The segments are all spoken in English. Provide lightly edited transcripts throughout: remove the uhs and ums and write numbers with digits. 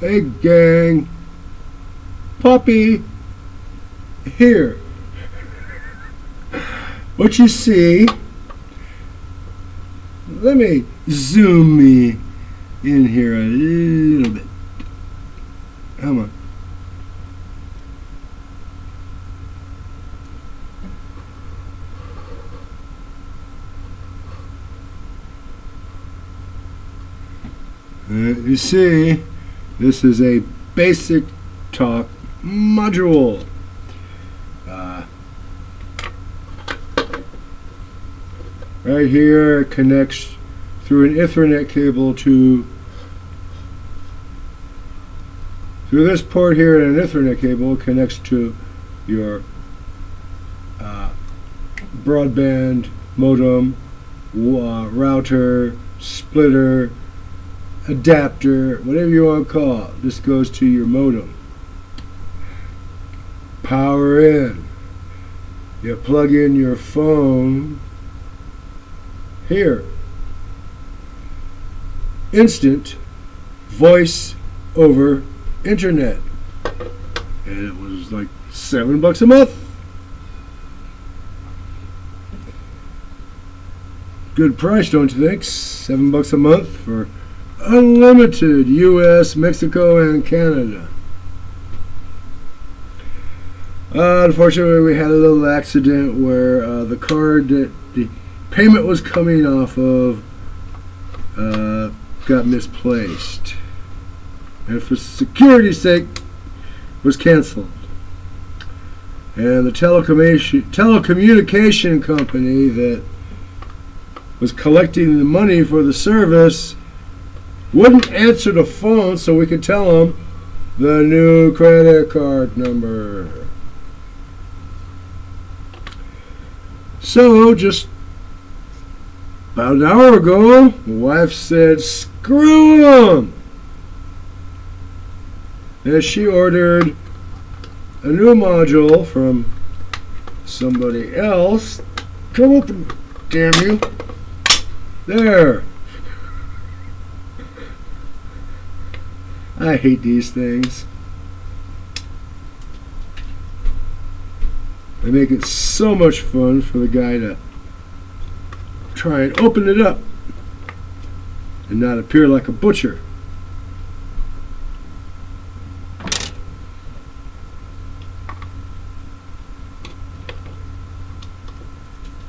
Hey gang, Poppy here. What you see, let me zoom me in here a little bit. Come on. You see, this is a basic talk module. Right here, it connects through an Ethernet cable to through this port here, and an Ethernet cable connects to your broadband modem, router, splitter, adapter, whatever you want to call it. This goes to your modem. Power in. You plug in your phone here. Instant voice over internet. And it was like $7 a month. Good price, don't you think? $7 a month for unlimited US, Mexico, and Canada. Unfortunately, we had a little accident where the card that the payment was coming off of got misplaced, and for security's sake was canceled. And the telecommunication company that was collecting the money for the service wouldn't answer the phone, so we could tell them the new credit card number. So just about an hour ago, my wife said, screw them! And she ordered a new module from somebody else. Come open, damn you. There. I hate these things. They make it so much fun for the guy to try and open it up and not appear like a butcher.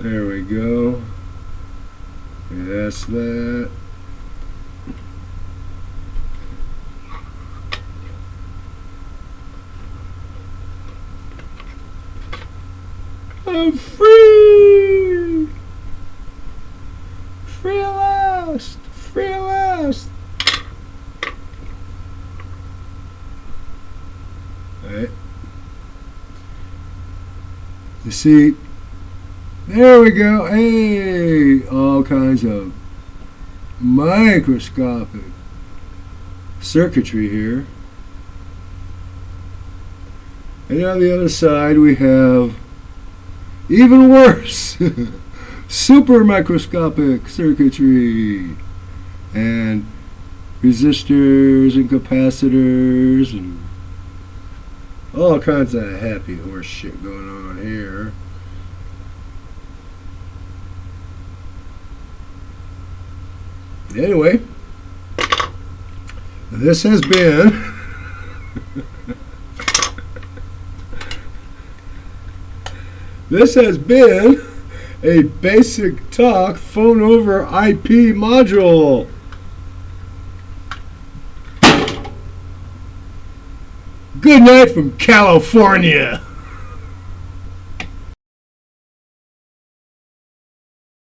There we go. That's that. I'm free! Free at last! Free at last! Alright. You see, there we go. Hey! All kinds of microscopic circuitry here. And on the other side we have even worse, super microscopic circuitry and resistors and capacitors and all kinds of happy horse shit going on here. Anyway, this has been this has been a basic talk phone over IP module. Good night from California.